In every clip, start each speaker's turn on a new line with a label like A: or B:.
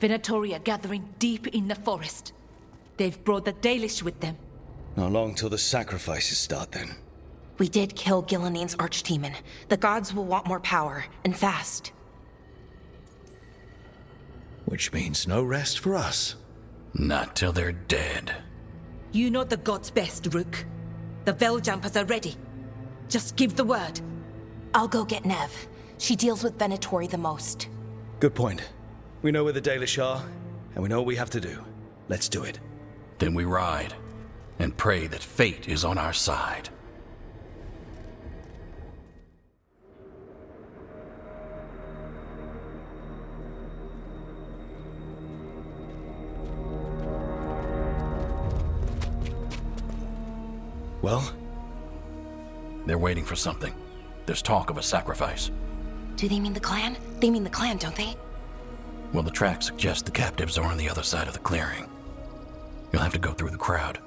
A: Venatori are gathering deep in the forest. They've brought the Dalish with them.
B: Not long till the sacrifices start, then.
C: We did kill Gilleneen's archdemon. The gods will want more power, and fast.
B: Which means no rest for us.
D: Not till they're dead.
A: You know the gods best, Rook. The Veiljumpers are ready. Just give the word.
C: I'll go get Nev. She deals with Venatori the most.
B: Good point. We know where the Dalish are, and we know what we have to do. Let's do it.
D: Then we ride, and pray that fate is on our side.
B: Well?
D: They're waiting for something. There's talk of a sacrifice.
C: Do they mean the clan? They mean the clan, don't they?
D: Well, the tracks suggest the captives are on the other side of the clearing. You'll have to go through the crowd.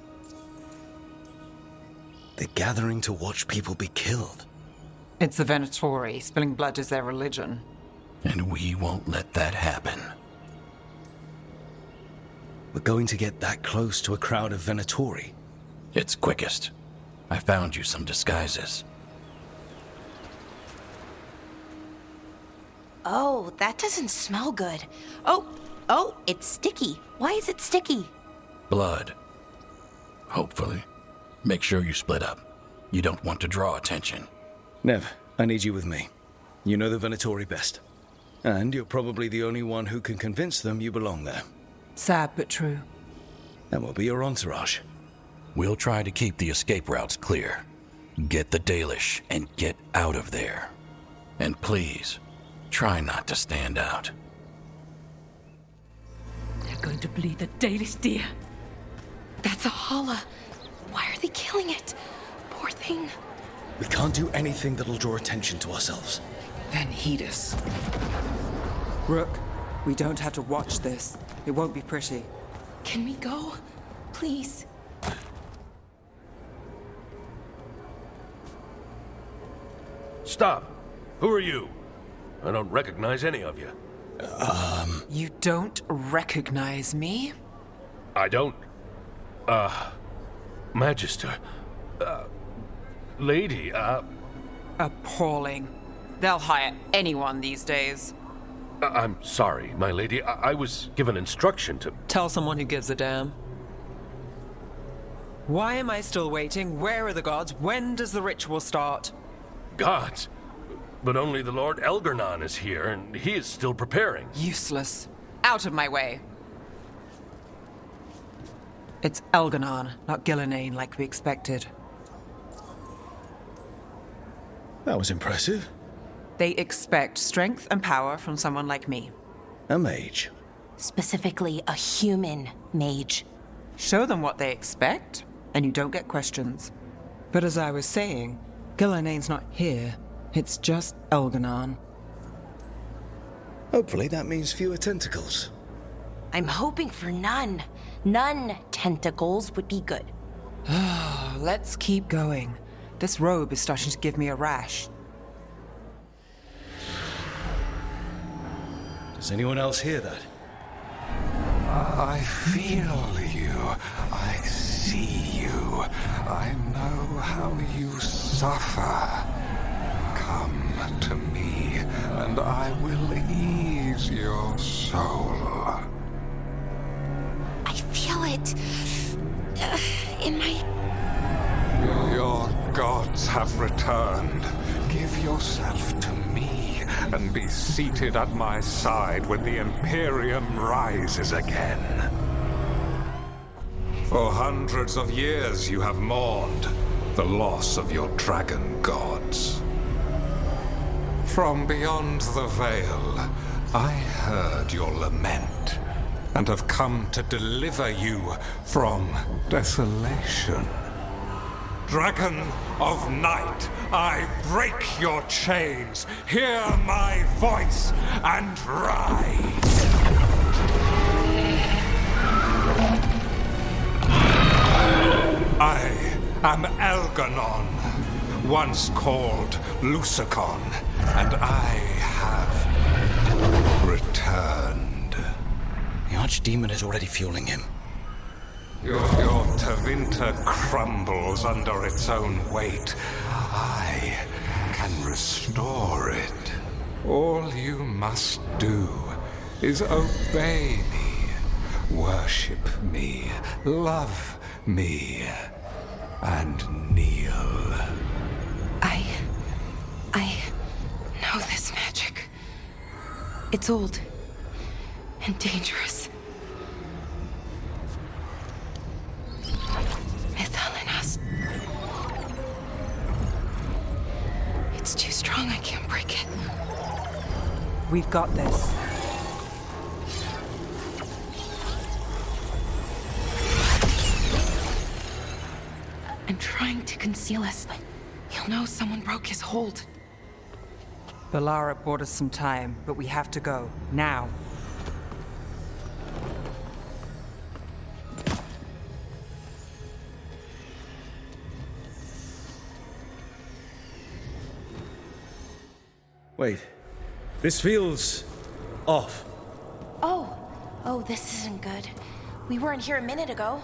B: They're gathering to watch people be killed.
E: It's the Venatori. Spilling blood is their religion.
D: And we won't let that happen.
B: We're going to get that close to a crowd of Venatori.
D: It's quickest. I found you some disguises.
C: Oh, that doesn't smell good. Oh, it's sticky. Why is it sticky?
D: Blood. Hopefully. Make sure you split up. You don't want to draw attention.
B: Nev, I need you with me. You know the Venatori best. And you're probably the only one who can convince them you belong there.
E: Sad but true.
B: And we'll be your entourage.
D: We'll try to keep the escape routes clear. Get the Dalish and get out of there. And please, try not to stand out.
A: They're going to bleed the Dalish deer.
C: That's a holla. Why are they killing it? Poor thing.
B: We can't do anything that'll draw attention to ourselves.
E: Then heed us. Rook, we don't have to watch this. It won't be pretty.
C: Can we go? Please.
F: Stop! Who are you? I don't recognize any of you.
E: You don't recognize me?
F: I don't... Magister... Lady,
E: Appalling. They'll hire anyone these days.
F: I'm sorry, my lady. I was given instruction to...
E: Tell someone who gives a damn. Why am I still waiting? Where are the gods? When does the ritual start?
F: Gods! But only the Lord Elgarnon is here, and he is still preparing.
E: Useless. Out of my way. It's Elgarnon, not Gilleneen like we expected.
B: That was impressive.
E: They expect strength and power from someone like me.
B: A mage.
C: Specifically, a human mage.
E: Show them what they expect, and you don't get questions. But as I was saying, Gilleneen's not here. It's just Elgarnon.
B: Hopefully that means fewer tentacles.
C: I'm hoping for none. None tentacles would be good.
E: Let's keep going. This robe is starting to give me a rash.
B: Does anyone else hear that?
G: I feel you. I see you. I know how you suffer. Come to me, and I will ease your soul.
C: I feel it. In my...
G: Your gods have returned. Give yourself to me, and be seated at my side when the Imperium rises again. For hundreds of years you have mourned the loss of your dragon gods. From beyond the veil, I heard your lament, and have come to deliver you from desolation. Dragon of Night, I break your chains. Hear my voice and rise. I am Elgarnon, once called Lucicon, and I have returned.
B: archdemon is already fueling him.
G: Your Tevinter crumbles under its own weight. I can restore it. All you must do is obey me, worship me, love me, and kneel.
C: I know this magic. It's old and dangerous. Mythalinas. It's too strong, I can't break it.
E: We've got this.
C: I'm trying to conceal us, but he'll know someone broke his hold.
E: Balara bought us some time, but we have to go. Now.
B: Wait. This feels off.
C: Oh, this isn't good. We weren't here a minute ago.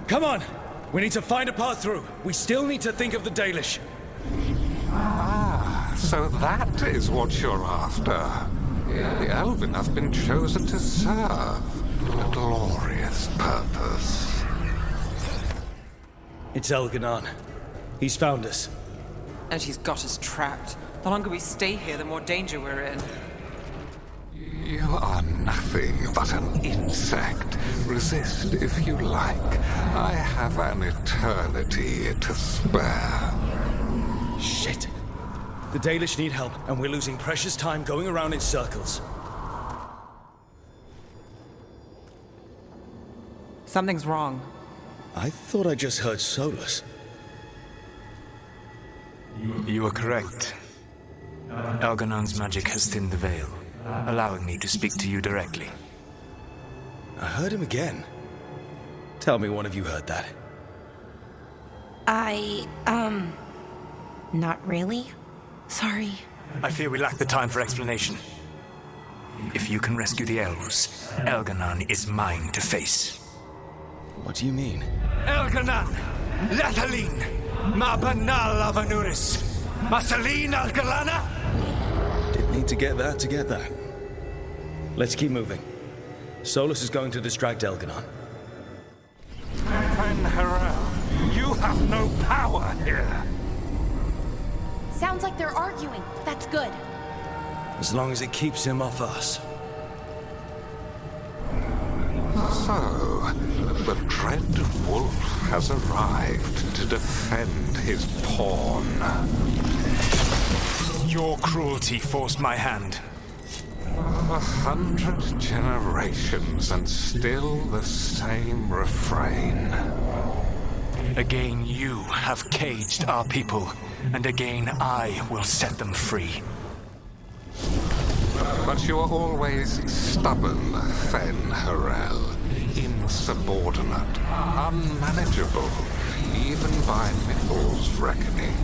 B: Come on! We need to find a path through. We still need to think of the Dalish.
G: Ah, so that is what you're after. The Elven have been chosen to serve a glorious purpose.
B: It's Elganon. He's found us.
E: And she's got us trapped. The longer we stay here, the more danger we're in.
G: You are nothing but an insect. Resist if you like. I have an eternity to spare.
B: Shit. The Dalish need help, and we're losing precious time going around in circles.
E: Something's wrong.
B: I thought I just heard Solas.
H: You are correct. Elganon's magic has thinned the veil, allowing me to speak to you directly.
B: I heard him again. Tell me one of you heard that.
C: Not really. Sorry.
H: I fear we lack the time for explanation. If you can rescue the elves, Elganon is mine to face.
B: What do you mean?
H: Elganon! Lathaline! Ma banal avanuris! Masaline Algalana!
B: Didn't need to get that. Let's keep moving. Solas is going to distract Elganon.
G: Fen'Harel, you have no power here.
C: Sounds like they're arguing. That's good.
B: As long as it keeps him off us.
G: So, the dread wolf has arrived to defend his pawn.
H: Your cruelty forced my hand.
G: 100 generations and still the same refrain.
H: Again, you have caged our people, and again I will set them free.
G: But you are always stubborn, Fen'Harel. Insubordinate, unmanageable, even by Mythal's reckoning.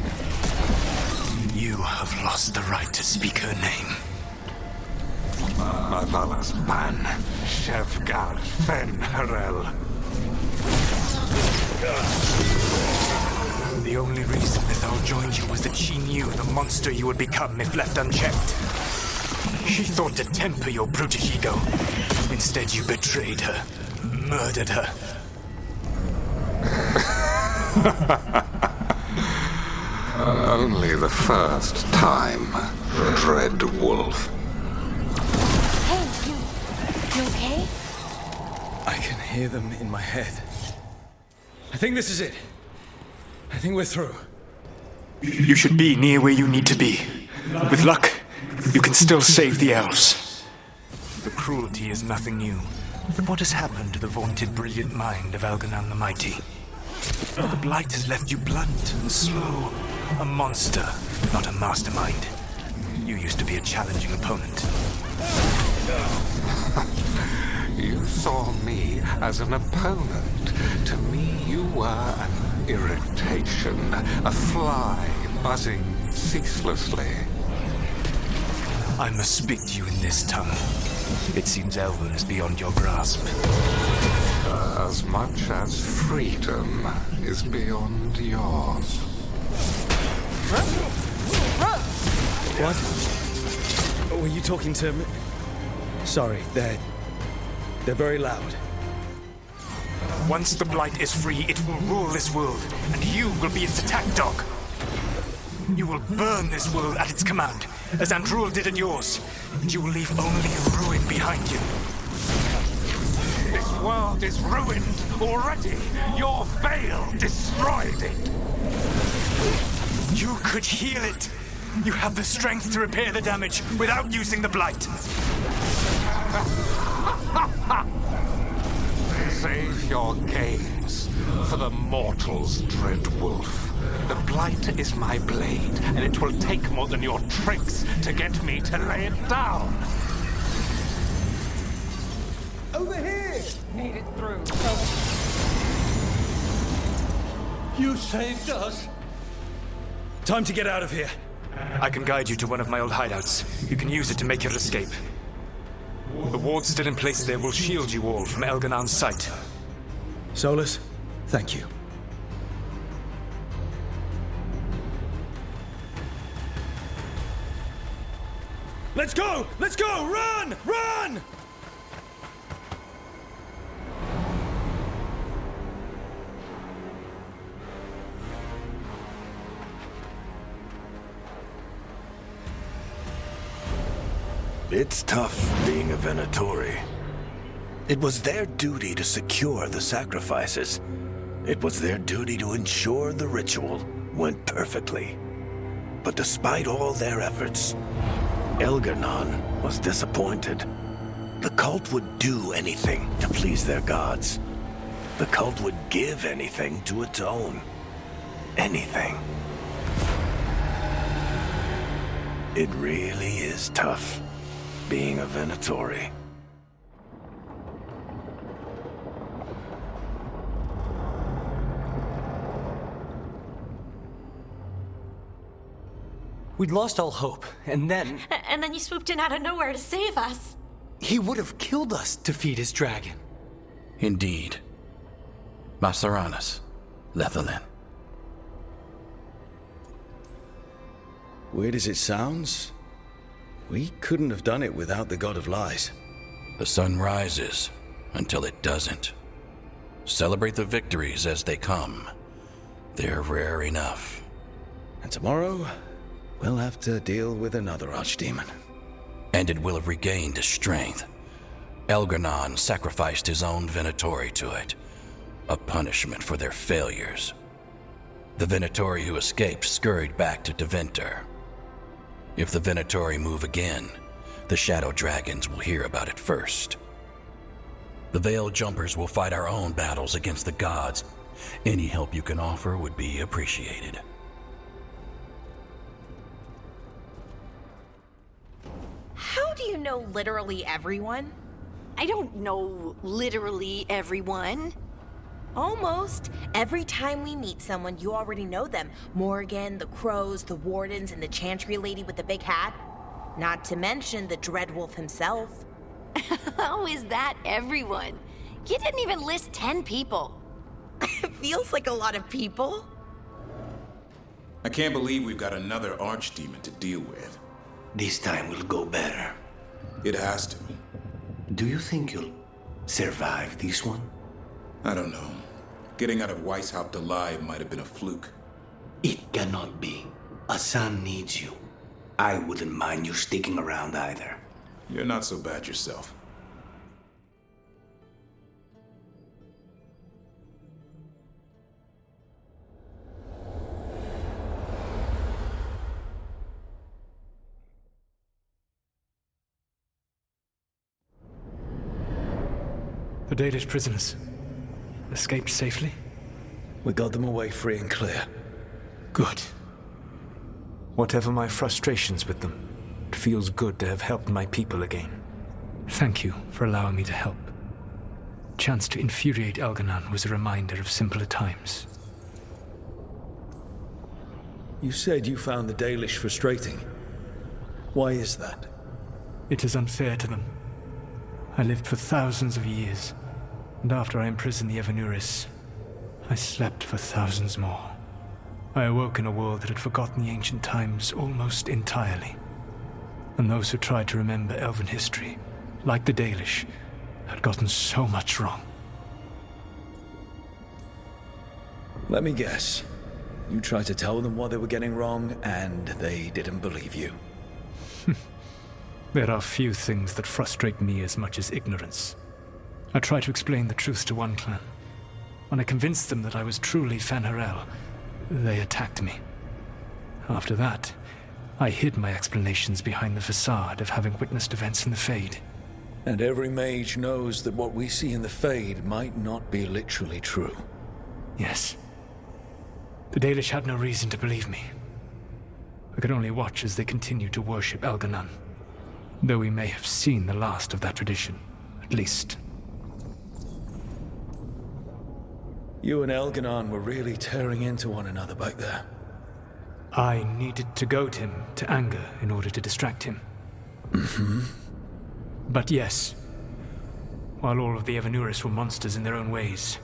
H: You have lost the right to speak her name.
G: Avala's ban, Shevgar Fen'Harel.
H: The only reason Mythal joined you was that she knew the monster you would become if left unchecked. She thought to temper your brutish ego. Instead, you betrayed her, murdered her.
G: Only the first time, Dread Wolf.
C: Hey, you okay?
B: I can hear them in my head. I think this is it. I think we're through.
H: You should be near where you need to be. With luck, you can still save the elves. The cruelty is nothing new. What has happened to the vaunted brilliant mind of Elganon the Mighty? The blight has left you blunt and slow. A monster, not a mastermind. You used to be a challenging opponent.
G: You saw me as an opponent. To me, you were an irritation, a fly buzzing ceaselessly.
H: I must speak to you in this tongue. It seems Elven is beyond your grasp.
G: As much as freedom is beyond yours.
B: What? Were you talking to me? Sorry, they're very loud.
H: Once the Blight is free, it will rule this world, and you will be its attack dog. You will burn this world at its command, as Andrul did at yours, and you will leave only ruin behind you.
G: This world is ruined already. Your veil destroyed it.
H: You could heal it. You have the strength to repair the damage without using the Blight.
G: Save your games for the mortal's dread wolf. The Blight is my blade, and it will take more than your tricks to get me to lay it down.
I: Over here!
E: Made it through.
I: You saved us!
B: Time to get out of here.
H: I can guide you to one of my old hideouts. You can use it to make your escape. The wards still in place there will shield you all from Elganon's sight.
B: Solas, thank you. Let's go! Let's go! Run! Run!
J: It's tough being a Venatori. It was their duty to secure the sacrifices. It was their duty to ensure the ritual went perfectly. But despite all their efforts, Elganon was disappointed. The cult would do anything to please their gods. The cult would give anything to atone. Anything. It really is tough being a Venatori.
I: We'd lost all hope, and then...
K: And then you swooped in out of nowhere to save us.
I: He would have killed us to feed his dragon.
D: Indeed. Masaranas, Lethalin.
B: Weird as it sounds, we couldn't have done it without the God of Lies.
D: The sun rises until it doesn't. Celebrate the victories as they come. They're rare enough.
B: And tomorrow, we'll have to deal with another archdemon.
D: And it will have regained its strength. Elganon sacrificed his own Venatori to it, a punishment for their failures. The Venatori who escaped scurried back to Deventer. If the Venatori move again, the Shadow Dragons will hear about it first. The Veil Jumpers will fight our own battles against the gods. Any help you can offer would be appreciated.
C: How do you know literally everyone?
K: I don't know literally everyone.
C: Almost. Every time we meet someone, you already know them. Morgan, the Crows, the Wardens, and the Chantry lady with the big hat. Not to mention the Dreadwolf himself.
K: How is that everyone? You didn't even list 10 people.
C: It feels like a lot of people.
L: I can't believe we've got another archdemon to deal with.
J: This time will go better.
L: It has to.
J: Do you think you'll survive this one?
L: I don't know. Getting out of Weishaupt alive might have been a fluke.
J: It cannot be. Asan needs you. I wouldn't mind you sticking around either.
L: You're not so bad yourself.
H: The Danish prisoners escaped safely?
B: We got them away free and clear.
H: Good. Whatever my frustrations with them, it feels good to have helped my people again. Thank you for allowing me to help. chance to infuriate Elganon was a reminder of simpler times.
B: You said you found the Dalish frustrating. Why is that?
H: It is unfair to them. I lived for thousands of years, and after I imprisoned the Evanuris, I slept for thousands more. I awoke in a world that had forgotten the ancient times almost entirely. And those who tried to remember Elven history, like the Dalish, had gotten so much wrong.
B: Let me guess. You tried to tell them what they were getting wrong, and they didn't believe you.
H: There are few things that frustrate me as much as ignorance. I tried to explain the truth to one clan. When I convinced them that I was truly Fen'Harel, they attacked me. After that, I hid my explanations behind the facade of having witnessed events in the Fade.
B: And every mage knows that what we see in the Fade might not be literally true.
H: Yes. The Dalish had no reason to believe me. I could only watch as they continued to worship Elganon, though we may have seen the last of that tradition, at least.
B: You and Elganon were really tearing into one another back there.
H: I needed to goad him to anger in order to distract him.
B: Mm-hmm.
H: But yes, while all of the Evanuris were monsters in their own ways,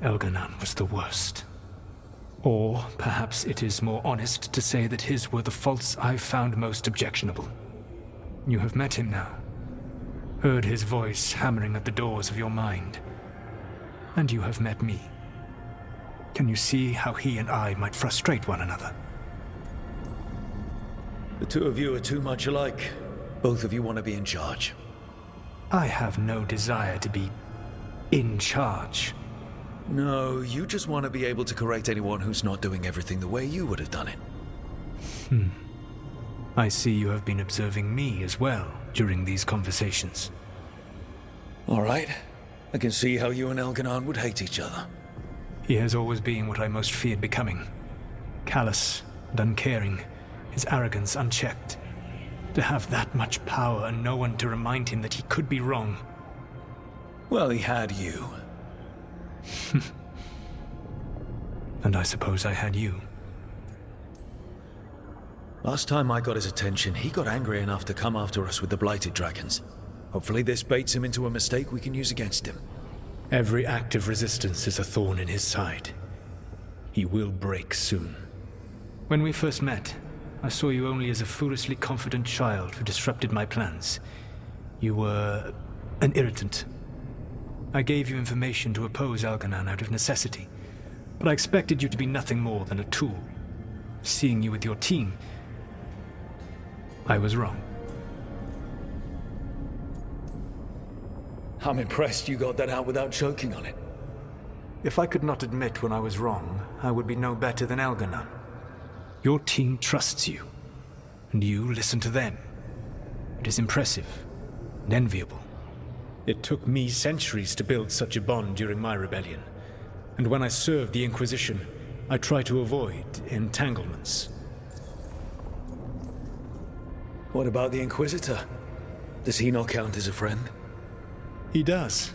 H: Elganon was the worst. Or perhaps it is more honest to say that his were the faults I found most objectionable. You have met him now, heard his voice hammering at the doors of your mind, and you have met me. Can you see how he and I might frustrate one another?
B: The two of you are too much alike. Both of you want to be in charge.
H: I have no desire to be in charge.
B: No, you just want to be able to correct anyone who's not doing everything the way you would have done it.
H: I see you have been observing me as well during these conversations.
B: All right. I can see how you and Elganon would hate each other.
H: He has always been what I most feared becoming. Callous and uncaring, his arrogance unchecked. To have that much power and no one to remind him that he could be wrong.
B: Well, he had you.
H: And I suppose I had you.
B: Last time I got his attention, he got angry enough to come after us with the Blighted Dragons. Hopefully this baits him into a mistake we can use against him.
H: Every act of resistance is a thorn in his side. He will break soon. When we first met, I saw you only as a foolishly confident child who disrupted my plans. You were an irritant. I gave you information to oppose Elganon out of necessity, but I expected you to be nothing more than a tool. Seeing you with your team, I was wrong.
B: I'm impressed you got that out without choking on it.
H: If I could not admit when I was wrong, I would be no better than Elganon. Your team trusts you, and you listen to them. It is impressive and enviable. It took me centuries to build such a bond during my rebellion, and when I served the Inquisition, I tried to avoid entanglements.
B: What about the Inquisitor? Does he not count as a friend?
H: He does.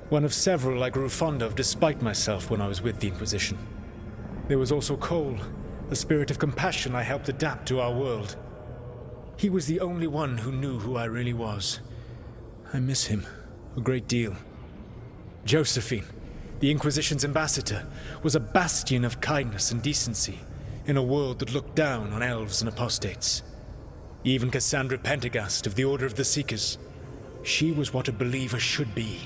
H: One of several I grew fond of despite myself when I was with the Inquisition. There was also Cole, a spirit of compassion I helped adapt to our world. He was the only one who knew who I really was. I miss him a great deal. Josephine, the Inquisition's ambassador, was a bastion of kindness and decency in a world that looked down on elves and apostates. Even Cassandra Pendergast of the Order of the Seekers. She was what a believer should be.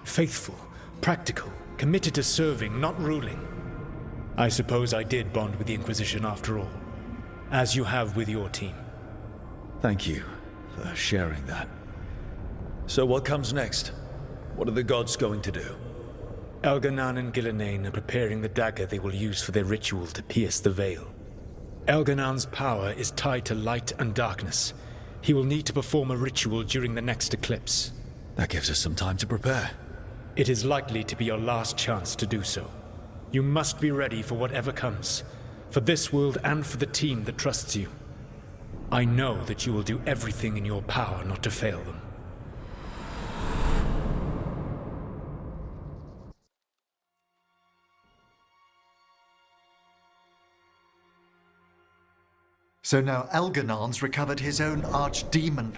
H: Faithful, practical, committed to serving, not ruling. I suppose I did bond with the Inquisition after all, as you have with your team.
B: Thank you for sharing that. So what comes next? What are the gods going to do?
H: Elganon and Gillenane are preparing the dagger they will use for their ritual to pierce the veil. Elganon's power is tied to light and darkness. He will need to perform a ritual during the next eclipse.
B: That gives us some time to prepare.
H: It is likely to be your last chance to do so. You must be ready for whatever comes, for this world and for the team that trusts you. I know that you will do everything in your power not to fail them.
M: So now Algernon's recovered his own archdemon.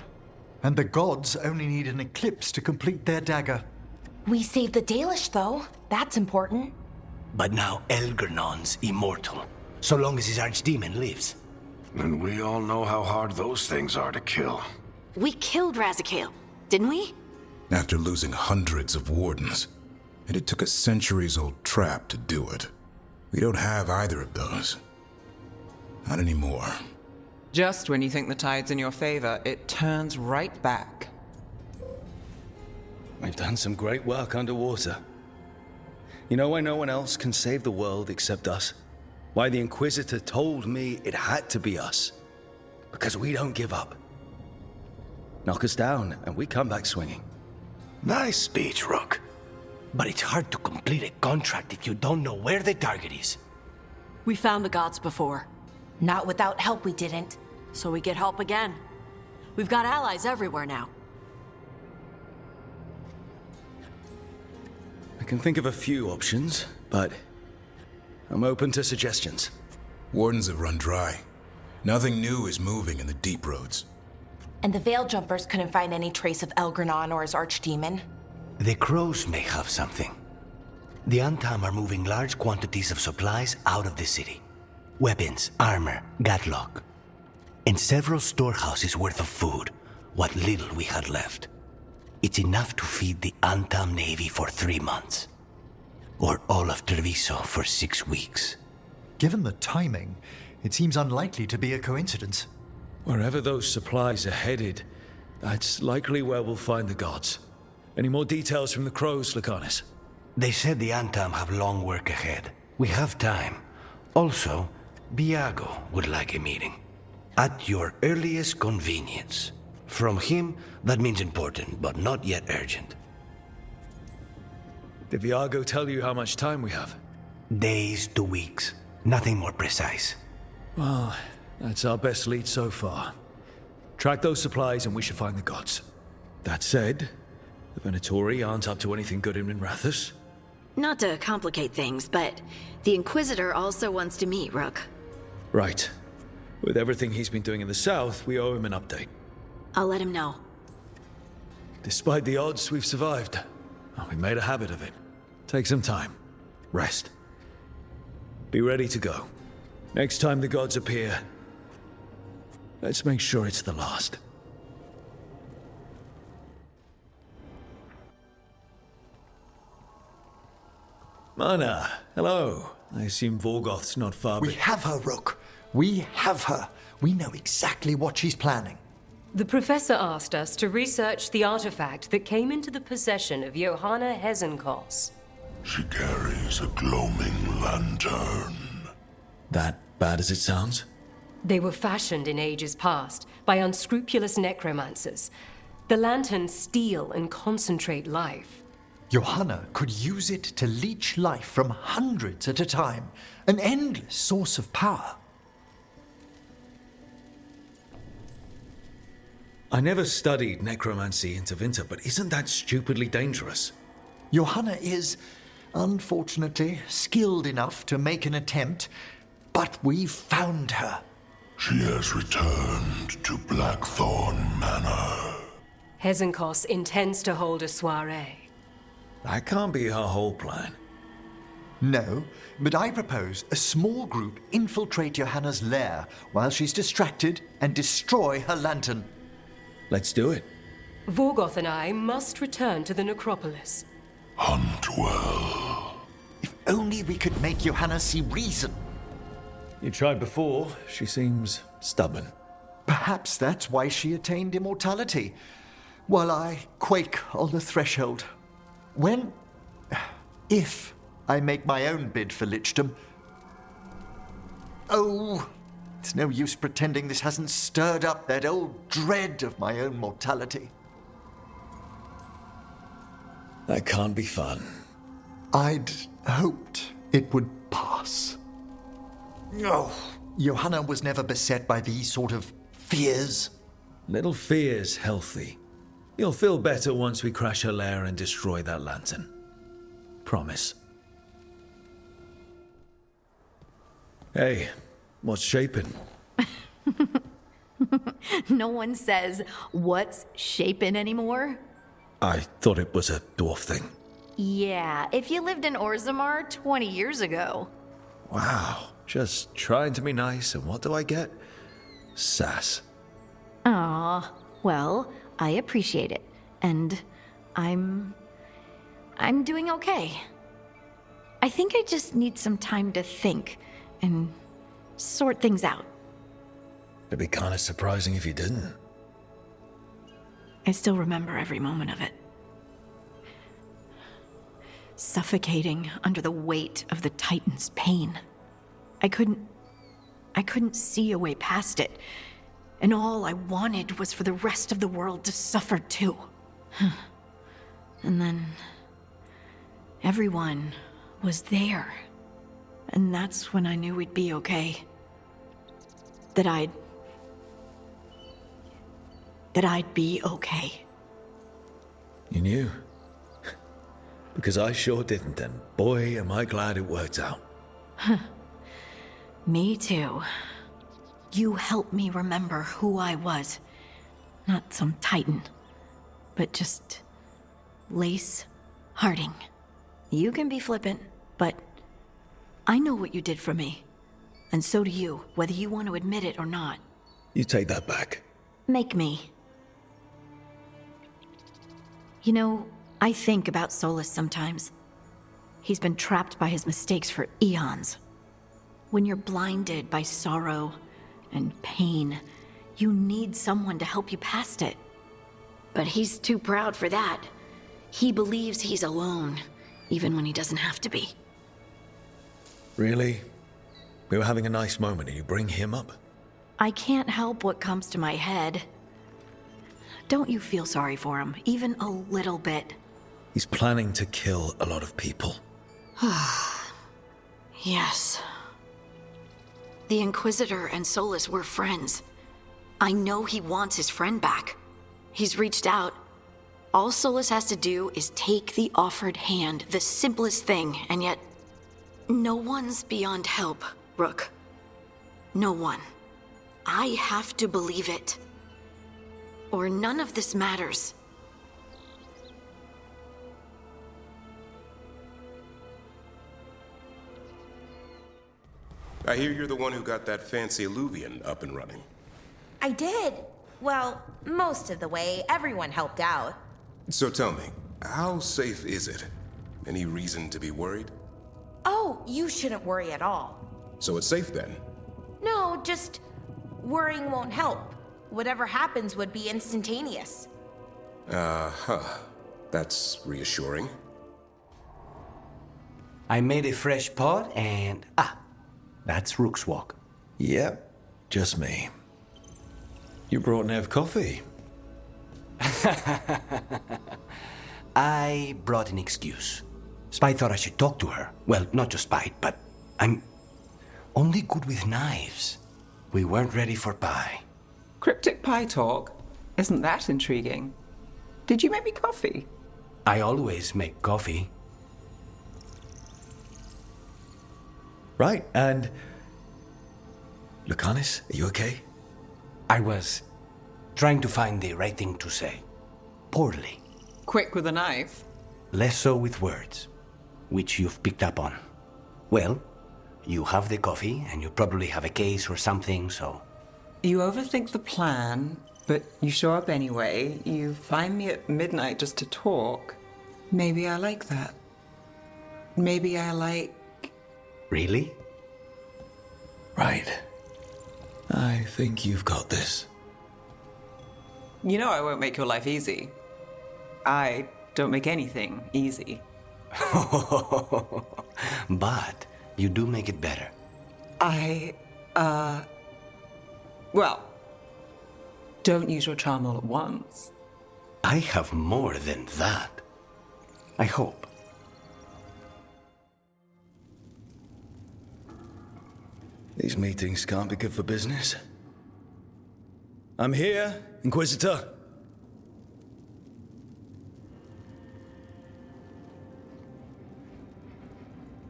M: And the gods only need an eclipse to complete their dagger.
C: We saved the Dalish, though. That's important.
J: But now Elgernon's immortal, so long as his archdemon lives.
N: And we all know how hard those things are to kill.
K: We killed Razikale, didn't we?
L: After losing hundreds of wardens. And it took a centuries-old trap to do it. We don't have either of those. Not anymore.
E: Just when you think the tide's in your favor, it turns right back.
B: We've done some great work underwater. You know why no one else can save the world except us? Why the Inquisitor told me it had to be us? Because we don't give up. Knock us down, and we come back swinging.
J: Nice speech, Rook. But it's hard to complete a contract if you don't know where the target is.
O: We found the gods before.
C: Not without help, we didn't.
O: So we get help again. We've got allies everywhere now.
B: I can think of a few options, but I'm open to suggestions.
L: Wardens have run dry. Nothing new is moving in the deep roads.
C: And the Veil Jumpers couldn't find any trace of Elgernon or his archdemon.
J: The crows may have something. The Antam are moving large quantities of supplies out of the city. Weapons, armor, gatlock. And several storehouses worth of food, what little we had left. It's enough to feed the Antam Navy for 3 months. Or all of Treviso for 6 weeks.
M: Given the timing, it seems unlikely to be a coincidence.
B: Wherever those supplies are headed, that's likely where we'll find the gods. Any more details from the crows, Lucanus?
J: They said the Antam have long work ahead. We have time. Also, Biago would like a meeting. At your earliest convenience. From him, that means important, but not yet urgent.
B: Did Viago tell you how much time we have?
J: Days to weeks. Nothing more precise.
B: Well, that's our best lead so far. Track those supplies and we should find the gods. That said, the Venatori aren't up to anything good in Minrathous.
K: Not to complicate things, but the Inquisitor also wants to meet Rook.
B: Right. With everything he's been doing in the south, we owe him an update.
K: I'll let him know.
B: Despite the odds, we've survived. We made a habit of it. Take some time. Rest. Be ready to go. Next time the gods appear, let's make sure it's the last. Mana, hello. I assume Vorgoth's not far.
M: We have her, Rook. We have her. We know exactly what she's planning.
P: The professor asked us to research the artifact that came into the possession of Johanna Hezenkos.
N: She carries a gloaming lantern.
B: That bad as it sounds?
P: They were fashioned in ages past by unscrupulous necromancers. The lanterns steal and concentrate life.
M: Johanna could use it to leech life from hundreds at a time. An endless source of power.
B: I never studied necromancy in Tevinter, but isn't that stupidly dangerous?
M: Johanna is, unfortunately, skilled enough to make an attempt, but we've found her.
N: She has returned to Blackthorn Manor.
P: Hezenkos intends to hold a soiree.
B: That can't be her whole plan.
M: No, but I propose a small group infiltrate Johanna's lair while she's distracted and destroy her lantern.
B: Let's do it.
P: Vorgoth and I must return to the necropolis.
N: Hunt well.
M: If only we could make Johanna see reason.
B: You tried before. She seems stubborn.
M: Perhaps that's why she attained immortality, while I quake on the threshold. If I make my own bid for lichdom. Oh, it's no use pretending this hasn't stirred up that old dread of my own mortality.
B: That can't be fun.
M: I'd hoped it would pass. Oh, Johanna was never beset by these sort of fears.
B: Little fear's healthy. You'll feel better once we crash her lair and destroy that lantern. Promise. Hey, what's shaping?
K: No one says, what's shaping anymore?
B: I thought it was a dwarf thing.
K: Yeah, if you lived in Orzammar 20 years ago.
B: Wow, just trying to be nice, and what do I get? Sass.
K: Aw, well, I appreciate it. And I'm doing okay. I think I just need some time to think and sort things out.
B: It'd be kind of surprising if you didn't.
K: I still remember every moment of it. Suffocating under the weight of the Titan's pain. I couldn't see a way past it. And all I wanted was for the rest of the world to suffer too. And then everyone was there. And that's when I knew we'd be okay. That I'd be okay.
B: You knew? Because I sure didn't, and boy, am I glad it worked out.
K: Me too. You helped me remember who I was. Not some Titan, but just Lace Harding. You can be flippant, but I know what you did for me. And so do you, whether you want to admit it or not.
B: You take that back.
K: Make me. You know, I think about Solas sometimes. He's been trapped by his mistakes for eons. When you're blinded by sorrow and pain, you need someone to help you past it. But he's too proud for that. He believes he's alone, even when he doesn't have to be.
B: Really? We were having a nice moment and you bring him up?
K: I can't help what comes to my head. Don't you feel sorry for him, even a little bit?
B: He's planning to kill a lot of people.
K: Yes. The Inquisitor and Solas were friends. I know he wants his friend back. He's reached out. All Solas has to do is take the offered hand, the simplest thing, and yet no one's beyond help, Rook. No one. I have to believe it. Or none of this matters.
Q: I hear you're the one who got that fancy Illuvian up and running.
C: I did. Well, most of the way. Everyone helped out.
Q: So tell me, how safe is it? Any reason to be worried?
C: Oh, you shouldn't worry at all.
Q: So it's safe then?
C: No, just worrying won't help. Whatever happens would be instantaneous.
Q: That's reassuring.
R: I made a fresh pot and... that's Rook's walk.
B: Yep, just me. You brought Nev coffee.
R: I brought an excuse. Spy thought I should talk to her. Well, not just Spy, but I'm only good with knives. We weren't ready for pie.
E: Cryptic pie talk? Isn't that intriguing? Did you make me coffee?
R: I always make coffee.
B: Right, and... Lucanis, are you okay?
R: I was trying to find the right thing to say. Poorly.
E: Quick with a knife?
R: Less so with words, which you've picked up on. Well, you have the coffee, and you probably have a case or something, so...
E: You overthink the plan, but you show up anyway. You find me at midnight just to talk. Maybe I like that. Maybe I like...
R: Really?
B: Right. I think you've got this.
E: You know I won't make your life easy. I don't make anything easy.
R: But you do make it better.
E: Well, don't use your charm all at once.
R: I have more than that. I hope.
B: These meetings can't be good for business. I'm here, Inquisitor.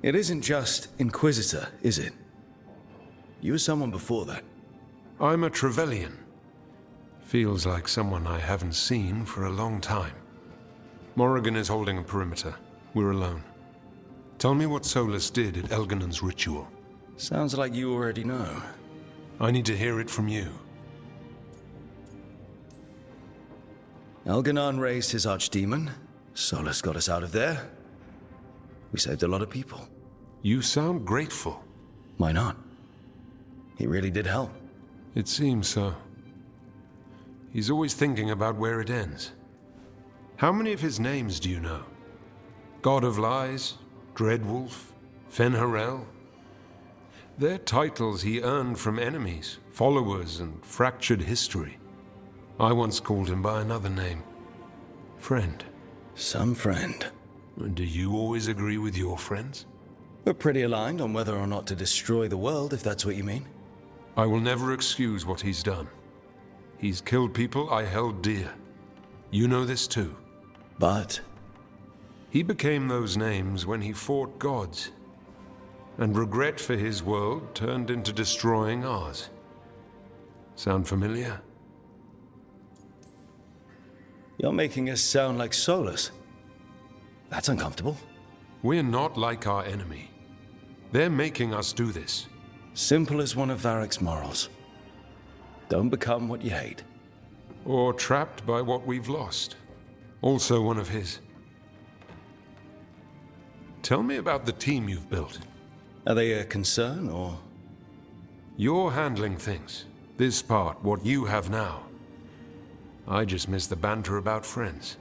B: It isn't just Inquisitor, is it? You were someone before that.
G: I'm a Trevelyan. Feels like someone I haven't seen for a long time. Morrigan is holding a perimeter. We're alone. Tell me what Solas did at Elganon's ritual.
B: Sounds like you already know.
G: I need to hear it from you.
B: Elganon raised his archdemon. Solas got us out of there. We saved a lot of people.
G: You sound grateful.
B: Why not? He really did help.
G: It seems so. He's always thinking about where it ends. How many of his names do you know? God of Lies, Dreadwolf, Fen'Harel? They're titles he earned from enemies, followers, and fractured history. I once called him by another name. Friend.
B: Some friend.
G: And do you always agree with your friends?
B: We're pretty aligned on whether or not to destroy the world, if that's what you mean.
G: I will never excuse what he's done. He's killed people I held dear. You know this too.
B: But?
G: He became those names when he fought gods. And regret for his world turned into destroying ours. Sound familiar?
B: You're making us sound like Solas. That's uncomfortable.
G: We're not like our enemy. They're making us do this.
B: Simple as one of Varric's morals. Don't become what you hate.
G: Or trapped by what we've lost. Also one of his. Tell me about the team you've built.
B: Are they a concern, or...?
G: You're handling things. This part, what you have now. I just miss the banter about friends.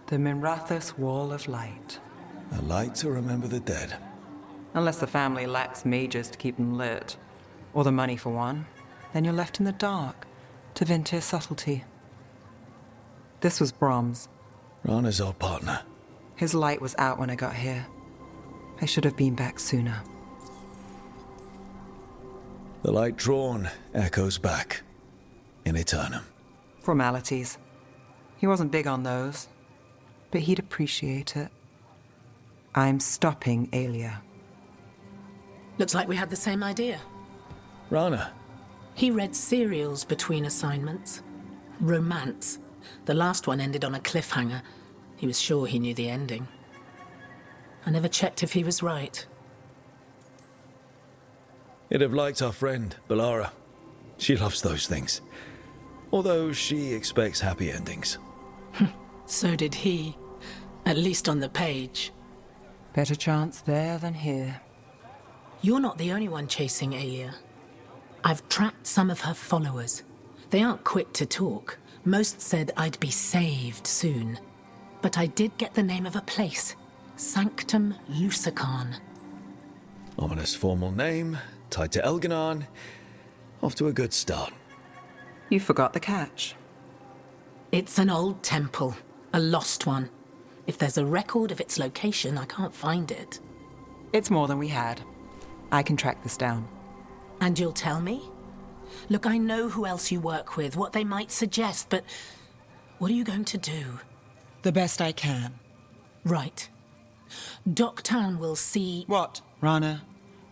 E: The Minrathous Wall of Light.
B: A light to remember the dead.
E: Unless the family lacks mages to keep them lit, or the money for one, then you're left in the dark to Vintir's subtlety. This was Brom's.
B: Rana's our partner.
E: His light was out when I got here. I should have been back sooner.
B: The light drawn echoes back in eternum.
E: Formalities. He wasn't big on those, but he'd appreciate it. I'm stopping Aelia.
S: Looks like we had the same idea.
B: Rana.
S: He read serials between assignments. Romance. The last one ended on a cliffhanger. He was sure he knew the ending. I never checked if he was right.
B: He'd have liked our friend, Bellara. She loves those things. Although she expects happy endings.
S: So did he. At least on the page.
E: Better chance there than here.
S: You're not the only one chasing Aelia. I've tracked some of her followers. They aren't quick to talk. Most said I'd be saved soon. But I did get the name of a place. Sanctum Lucican.
B: Ominous formal name, tied to Elganon. Off to a good start.
E: You forgot the catch.
S: It's an old temple. A lost one. If there's a record of its location, I can't find it.
E: It's more than we had. I can track this down.
S: And you'll tell me? Look, I know who else you work with, what they might suggest, but what are you going to do?
E: The best I can.
S: Right. Docktown will see...
E: What, Rana?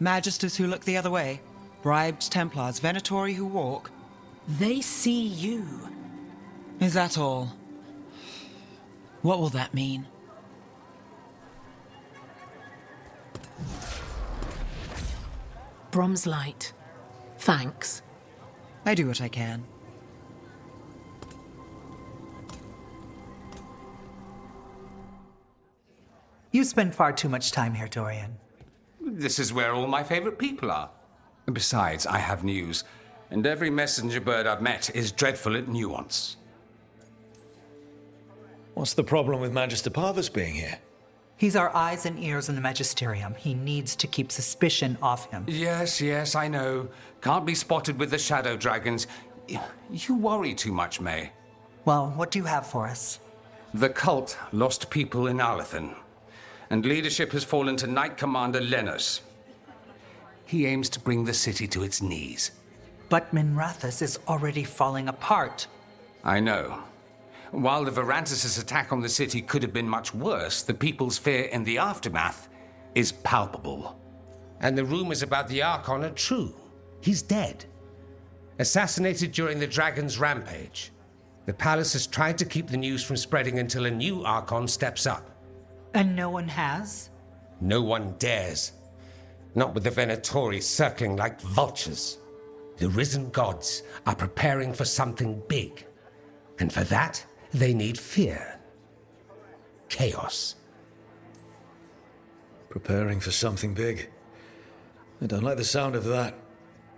E: Magisters who look the other way? Bribed Templars, Venatori who walk?
S: They see you.
E: Is that all? What will that mean?
S: Brom's light. Thanks.
E: I do what I can.
T: You spend far too much time here, Dorian.
U: This is where all my favorite people are. Besides, I have news, and every messenger bird I've met is dreadful at nuance.
B: What's the problem with Magister Parvus being here?
T: He's our eyes and ears in the Magisterium. He needs to keep suspicion off him.
U: Yes, I know. Can't be spotted with the shadow dragons. You worry too much, May.
T: Well, what do you have for us?
U: The cult lost people in Arlathan, and leadership has fallen to Knight Commander Lenos. He aims to bring the city to its knees.
T: But Minrathous is already falling apart.
U: I know. While the Verantis' attack on the city could have been much worse, the people's fear in the aftermath is palpable.
A: And the rumors about the Archon are true. He's dead. Assassinated during the Dragon's rampage. The palace has tried to keep the news from spreading until a new Archon steps up.
T: And no one has?
A: No one dares. Not with the Venatori circling like vultures. The risen gods are preparing for something big. And for that, they need fear. Chaos.
B: Preparing for something big? I don't like the sound of that.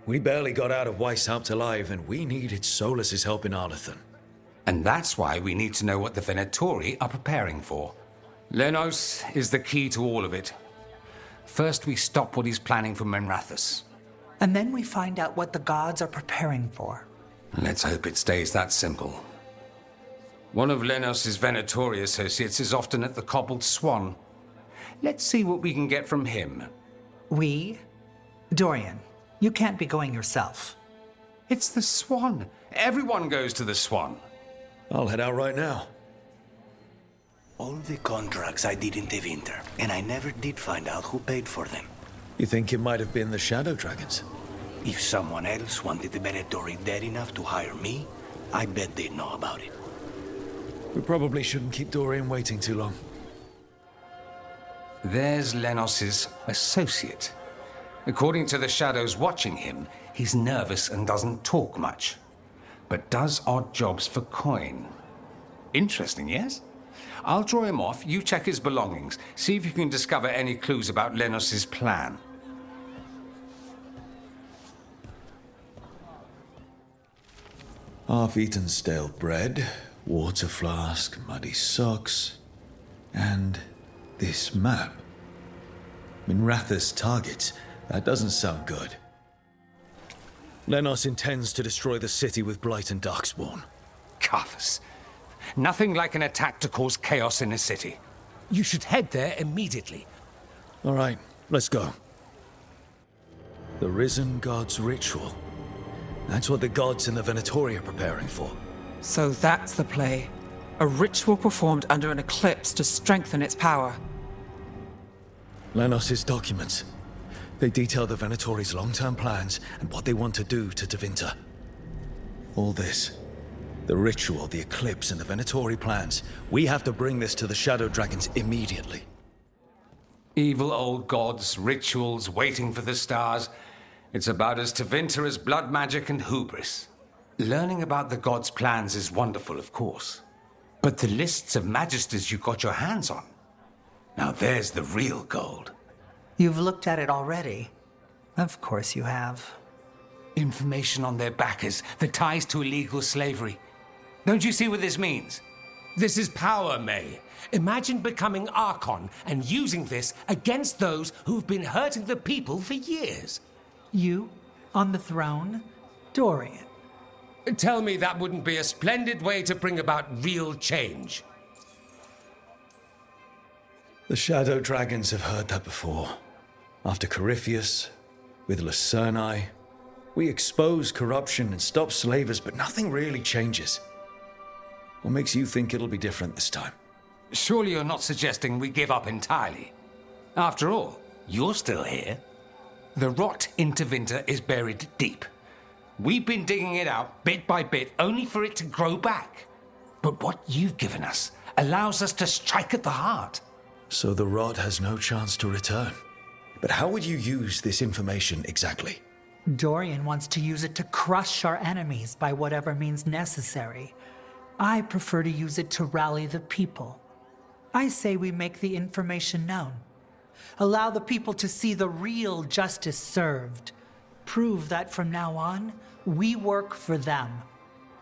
B: We barely got out of Weishaupt alive, and we needed Solas' help in Arlathan.
U: And that's why we need to know what the Venatori are preparing for. Lenos is the key to all of it. First, we stop what he's planning for Minrathous.
T: And then we find out what the gods are preparing for.
U: Let's hope it stays that simple. One of Lenos' Venatori associates is often at the Cobbled Swan. Let's see what we can get from him.
T: We? Dorian, you can't be going yourself.
U: It's the Swan. Everyone goes to the Swan.
B: I'll head out right now.
J: All the contracts I did in Tevinter, and I never did find out who paid for them.
B: You think it might have been the Shadow Dragons?
J: If someone else wanted the Venatori dead enough to hire me, I bet they'd know about it.
B: We probably shouldn't keep Dorian waiting too long.
U: There's Lenos' associate. According to the shadows watching him, he's nervous and doesn't talk much, but does odd jobs for coin. Interesting, yes? I'll draw him off, you check his belongings, see if you can discover any clues about Lenos' plan.
B: Half-eaten stale bread, water flask, muddy socks, and this map. Minrathous targets. That doesn't sound good. Lenos intends to destroy the city with Blight and Darkspawn.
A: Carthus. Nothing like an attack to cause chaos in a city. You should head there immediately.
B: All right, let's go. The Risen God's ritual. That's what the gods and the Venatori are preparing for.
E: So that's the play. A ritual performed under an eclipse to strengthen its power.
B: Lenos' documents. They detail the Venatori's long-term plans and what they want to do to Tevinter. All this, the ritual, the eclipse, and the Venatori plans, we have to bring this to the Shadow Dragons immediately.
U: Evil old gods, rituals, waiting for the stars. It's about as Tevinter as blood magic and hubris. Learning about the gods' plans is wonderful, of course. But the lists of magisters you got your hands on, now there's the real gold.
T: You've looked at it already. Of course you have.
U: Information on their backers, the ties to illegal slavery. Don't you see what this means?
A: This is power, May. Imagine becoming Archon and using this against those who've been hurting the people for years.
T: You? On the throne? Dorian.
A: Tell me that wouldn't be a splendid way to bring about real change.
B: The Shadow Dragons have heard that before. After Corypheus, with Lucerni, we expose corruption and stop slavers, but nothing really changes. What makes you think it'll be different this time?
U: Surely you're not suggesting we give up entirely. After all, you're still here. The rot in Tevinter is buried deep. We've been digging it out bit by bit, only for it to grow back. But what you've given us allows us to strike at the heart.
B: So the rot has no chance to return. But how would you use this information exactly?
T: Dorian wants to use it to crush our enemies by whatever means necessary. I prefer to use it to rally the people. I say we make the information known. Allow the people to see the real justice served. Prove that from now on, we work for them.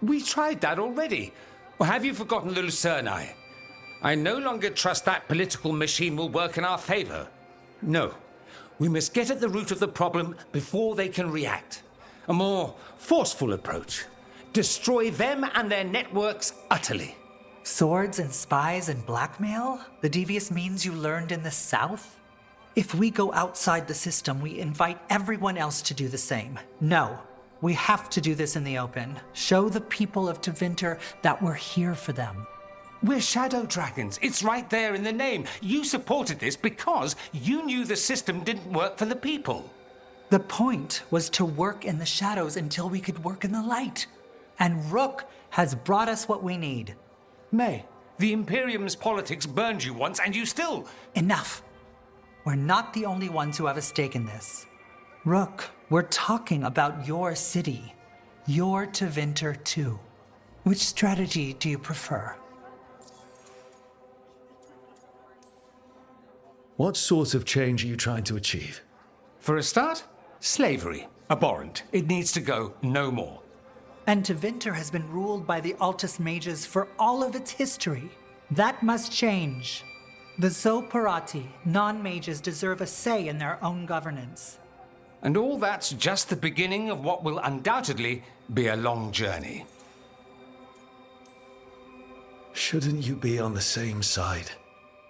A: We tried that already. Or have you forgotten the Lucerni? I no longer trust that political machine will work in our favor. No. We must get at the root of the problem before they can react. A more forceful approach. Destroy them and their networks utterly.
T: Swords and spies and blackmail? The devious means you learned in the South? If we go outside the system, we invite everyone else to do the same. No. we have to do this in the open. Show the people of Tevinter that we're here for them.
A: We're shadow dragons. It's right there in the name. You supported this because you knew the system didn't work for the people.
T: The point was to work in the shadows until we could work in the light. And Rook has brought us what we need.
A: May, the Imperium's politics burned you once and you still...
T: Enough. We're not the only ones who have a stake in this. Rook, we're talking about your city. Your Tevinter too. Which strategy do you prefer?
B: What sort of change are you trying to achieve?
A: For a start, slavery. Abhorrent. It needs to go no more.
T: And Tevinter has been ruled by the Altus mages for all of its history. That must change. The Zoparati, non-mages, deserve a say in their own governance.
A: And all that's just the beginning of what will undoubtedly be a long journey.
B: Shouldn't you be on the same side?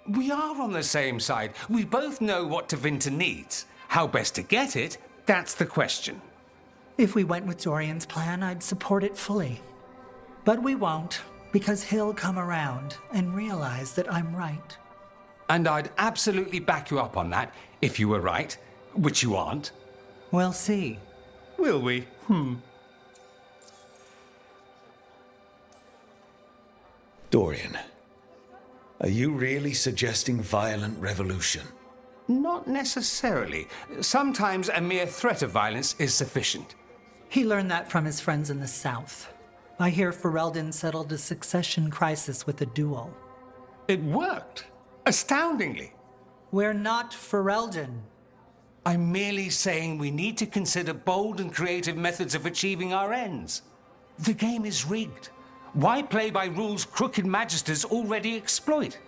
A: We are on the same side. We both know what Tevinter needs. How best to get it, that's the question.
T: If we went with Dorian's plan, I'd support it fully. But we won't, because he'll come around and realize that I'm right.
A: And I'd absolutely back you up on that, if you were right, which you aren't.
T: We'll see.
A: Will we?
B: Dorian, are you really suggesting violent revolution?
A: Not necessarily. Sometimes a mere threat of violence is sufficient.
T: He learned that from his friends in the south. I hear Ferelden settled a succession crisis with a duel.
A: It worked. Astoundingly.
T: We're not Ferelden.
A: I'm merely saying we need to consider bold and creative methods of achieving our ends. The game is rigged. Why play by rules crooked magisters already exploit?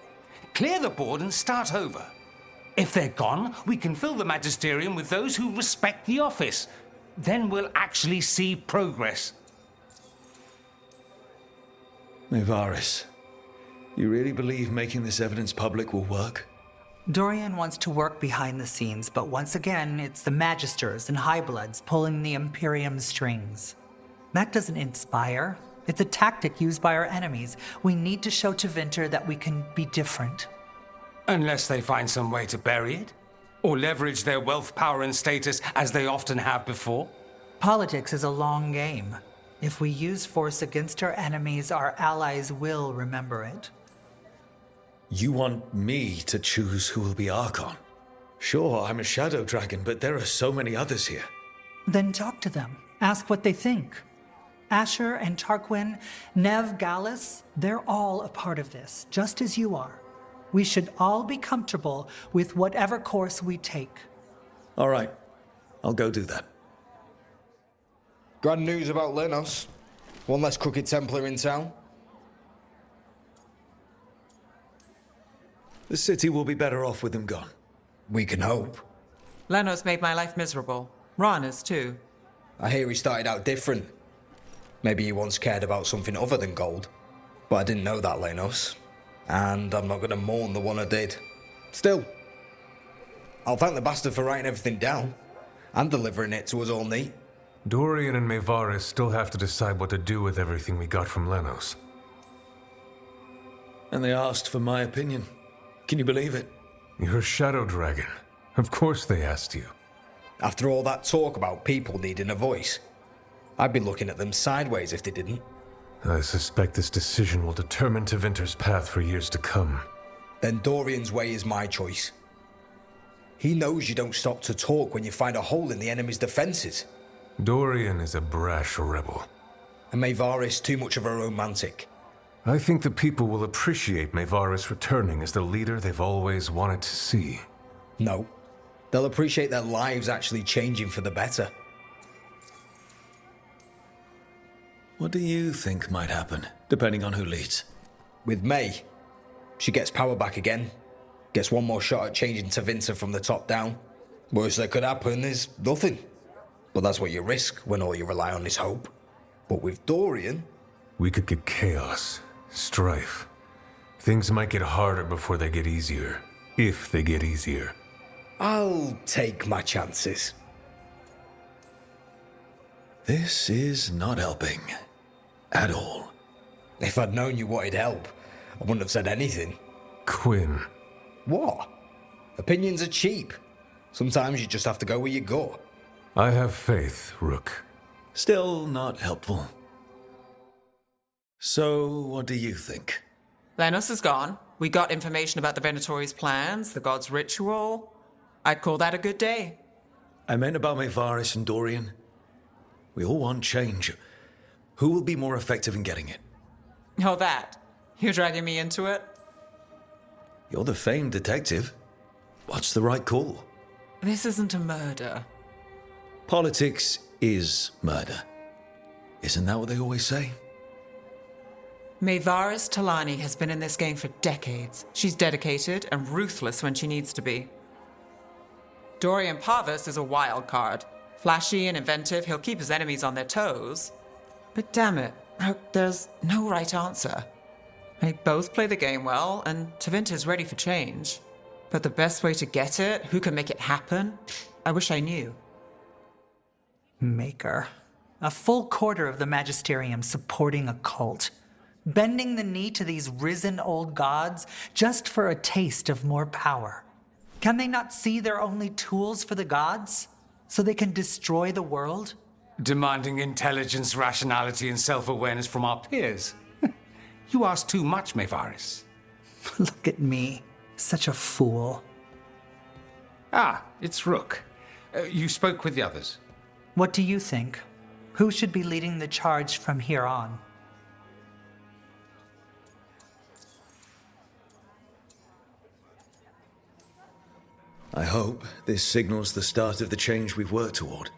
A: Clear the board and start over. If they're gone, we can fill the magisterium with those who respect the office. Then we'll actually see progress.
B: Mayvaris, you really believe making this evidence public will work?
T: Dorian wants to work behind the scenes, but once again, it's the Magisters and Highbloods pulling the Imperium's strings. That doesn't inspire. It's a tactic used by our enemies. We need to show Tevinter that we can be different.
A: Unless they find some way to bury it? Or leverage their wealth, power, and status as they often have before?
T: Politics is a long game. If we use force against our enemies, our allies will remember it.
B: You want me to choose who will be Archon? Sure, I'm a shadow dragon, but there are so many others here.
T: Then talk to them. Ask what they think. Asher and Tarquin, Nev, Gallus, they're all a part of this, just as you are. We should all be comfortable with whatever course we take.
B: All right, I'll go do that.
F: Grand news about Lenos. One less crooked Templar in town.
B: The city will be better off with him gone.
F: We can hope.
E: Lenos made my life miserable. Rana's too.
F: I hear he started out different. Maybe he once cared about something other than gold. But I didn't know that, Lenos. And I'm not going to mourn the one I did. Still, I'll thank the bastard for writing everything down. And delivering it to us all neat.
V: Dorian and Mayvaris still have to decide what to do with everything we got from Lenos.
B: And they asked for my opinion. Can you believe it?
V: You're a shadow dragon. Of course they asked you.
F: After all that talk about people needing a voice, I'd be looking at them sideways if they didn't.
V: I suspect this decision will determine Tevinter's path for years to come.
F: Then Dorian's way is my choice. He knows you don't stop to talk when you find a hole in the enemy's defenses.
V: Dorian is a brash rebel.
F: And Mayvaris too much of a romantic.
V: I think the people will appreciate Mayvaris returning as the leader they've always wanted to see.
F: No. They'll appreciate their lives actually changing for the better.
B: What do you think might happen, depending on who leads?
F: With May, she gets power back again. Gets one more shot at changing Tevinter from the top down. Worst that could happen is nothing. But that's what you risk when all you rely on is hope. But with Dorian...
V: We could get chaos, strife. Things might get harder before they get easier. If they get easier.
F: I'll take my chances.
B: This is not helping. At all.
F: If I'd known you wanted help, I wouldn't have said anything.
V: Quinn.
F: What? Opinions are cheap. Sometimes you just have to go where you go.
V: I have faith, Rook.
B: Still not helpful. So, what do you think?
E: Lenos is gone. We got information about the Venatori's plans, the god's ritual. I'd call that a good day.
B: I meant about Mayvaris and Dorian. We all want change. Who will be more effective in getting it?
E: Oh, that. You're dragging me into it?
B: You're the famed detective. What's the right call?
E: This isn't a murder.
B: Politics is murder. Isn't that what they always say?
E: Mayvaris Talani has been in this game for decades. She's dedicated and ruthless when she needs to be. Dorian Parvis is a wild card. Flashy and inventive, he'll keep his enemies on their toes. But damn it, there's no right answer. They both play the game well, and Tevinter's ready for change. But the best way to get it, who can make it happen, I wish I knew.
T: Maker. A full quarter of the Magisterium supporting a cult. Bending the knee to these risen old gods just for a taste of more power. Can they not see they're only tools for the gods? So they can destroy the world?
U: Demanding intelligence, rationality, and self-awareness from our peers. You ask too much, Mayvaris.
T: Look at me. Such a fool.
U: Ah, it's Rook. You spoke with the others.
T: What do you think? Who should be leading the charge from here on?
B: I hope this signals the start of the change we've worked toward.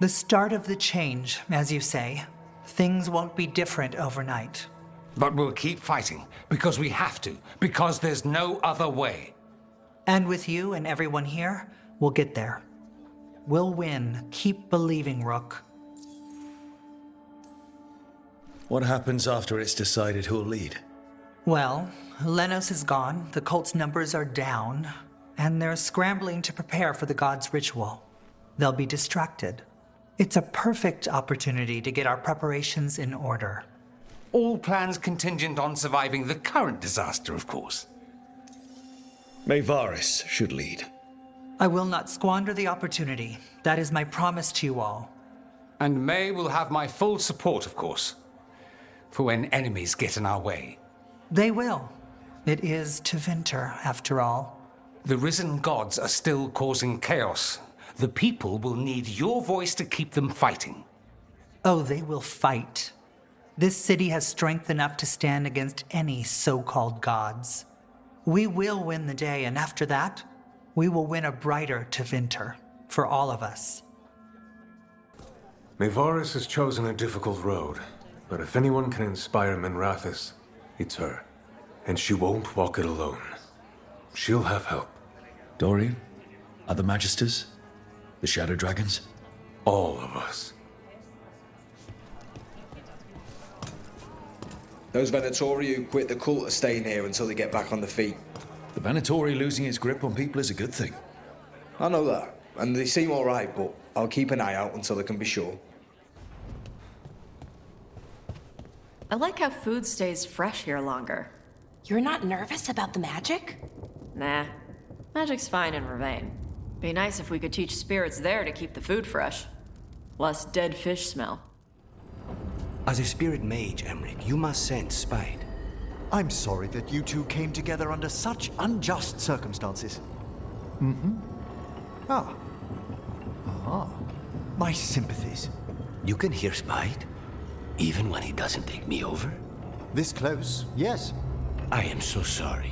T: The start of the change, as you say. Things won't be different overnight.
U: But we'll keep fighting, because we have to, because there's no other way.
T: And with you and everyone here, we'll get there. We'll win. Keep believing, Rook.
B: What happens after it's decided who'll lead?
T: Well, Lenos is gone, the cult's numbers are down, and they're scrambling to prepare for the god's ritual. They'll be distracted. It's a perfect opportunity to get our preparations in order.
U: All plans contingent on surviving the current disaster, of course.
B: Mayvaris should lead.
T: I will not squander the opportunity. That is my promise to you all.
U: And May will have my full support, of course, for when enemies get in our way.
T: They will. It is Tevinter, after all.
U: The risen gods are still causing chaos. The people will need your voice to keep them fighting.
T: Oh, they will fight. This city has strength enough to stand against any so-called gods. We will win the day, and after that, we will win a brighter Tevinter for all of us.
V: Mayvaris has chosen a difficult road, but if anyone can inspire Minrathous, it's her. And she won't walk it alone. She'll have help.
B: Dorian? Other Magisters? The Shadow Dragons?
V: All of us.
F: Those Venatori who quit the cult are staying here until they get back on their feet.
B: The Venatori losing its grip on people is a good thing.
F: I know that, and they seem alright, but I'll keep an eye out until I can be sure.
O: I like how food stays fresh here longer.
C: You're not nervous about the magic?
O: Nah. Magic's fine in Ravane. Be nice if we could teach spirits there to keep the food fresh. Less dead fish smell.
R: As a spirit mage, Emmerich, you must sense spite.
M: I'm sorry that you two came together under such unjust circumstances. Ah. My sympathies.
R: You can hear spite, even when he doesn't take me over.
M: This close, yes.
R: I am so sorry.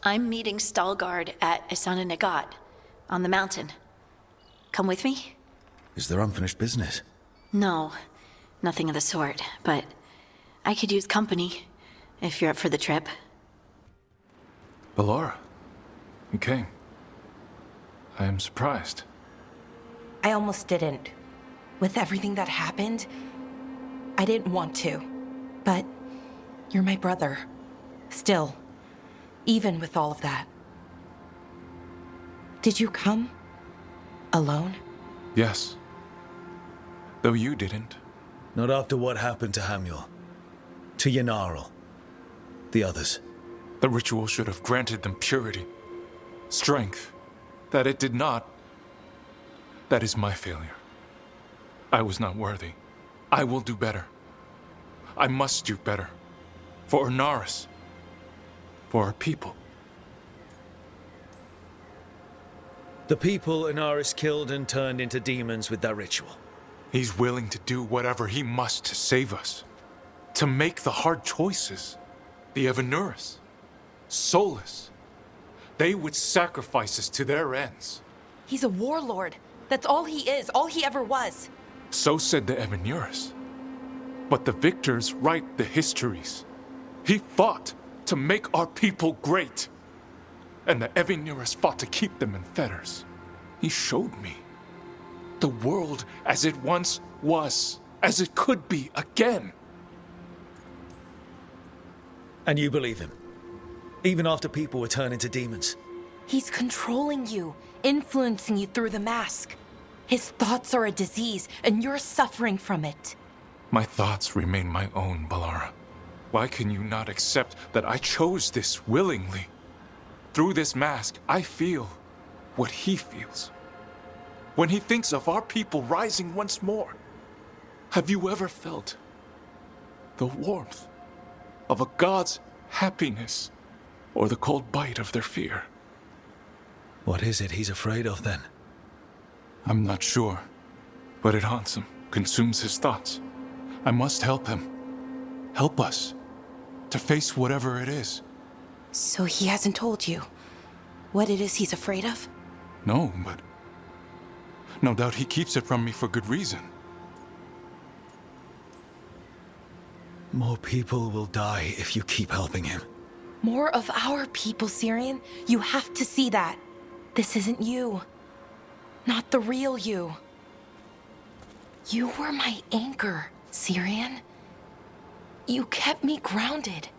K: I'm meeting Stalgard at Isana Nagat, on the mountain. Come with me?
B: Is there unfinished business?
K: No, nothing of the sort, but I could use company, if you're up for the trip.
D: Bellara, you came. I am surprised.
C: I almost didn't. With everything that happened, I didn't want to. But you're my brother. Still, even with all of that. Did you come Alone?
D: Yes. Though you didn't.
B: Not after what happened to Hamuel. To Yanarl. The others.
D: The ritual should have granted them purity. Strength. That it did not. That is my failure. I was not worthy. I will do better. I must do better. For Ernaris. For our people.
B: The people Inaris killed and turned into demons with that ritual.
D: He's willing to do whatever he must to save us. To make the hard choices. The Evanuris. Solas. They would sacrifice us to their ends.
C: He's a warlord. That's all he is, all he ever was.
D: So said the Evanuris. But the victors write the histories. He fought to make our people great. And the Evanuris fought to keep them in fetters. He showed me the world as it once was, as it could be again.
B: And you believe him? Even after people were turned into demons?
C: He's controlling you, influencing you through the mask. His thoughts are a disease, and you're suffering from it.
D: My thoughts remain my own, Balara. Why can you not accept that I chose this willingly? Through this mask, I feel what he feels. When he thinks of our people rising once more, have you ever felt the warmth of a god's happiness or the cold bite of their fear?
B: What is it he's afraid of then?
D: I'm not sure, but it haunts him, consumes his thoughts. I must help him. Help us to face whatever it is.
C: So he hasn't told you what it is he's afraid of?
D: No, but no doubt he keeps it from me for good reason.
B: More people will die if you keep helping him.
C: More of our people, Syrian. You have to see that. This isn't you. Not the real you. You were my anchor, Syrian. You kept me grounded.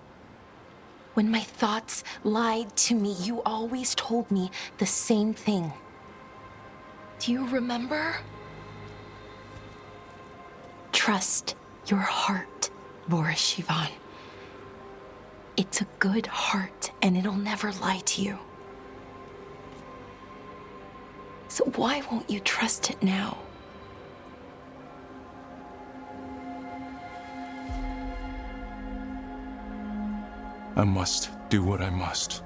C: When my thoughts lied to me, you always told me the same thing. Do you remember? Trust your heart, Boris Shivan. It's a good heart, and it'll never lie to you. So why won't you trust it now?
D: I must do what I must.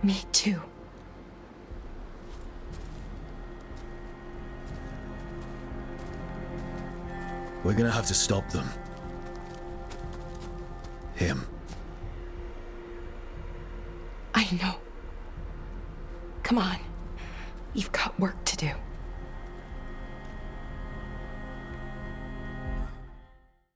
C: Me too.
B: We're gonna have to stop them. Him.
C: I know. Come on. You've got work to do.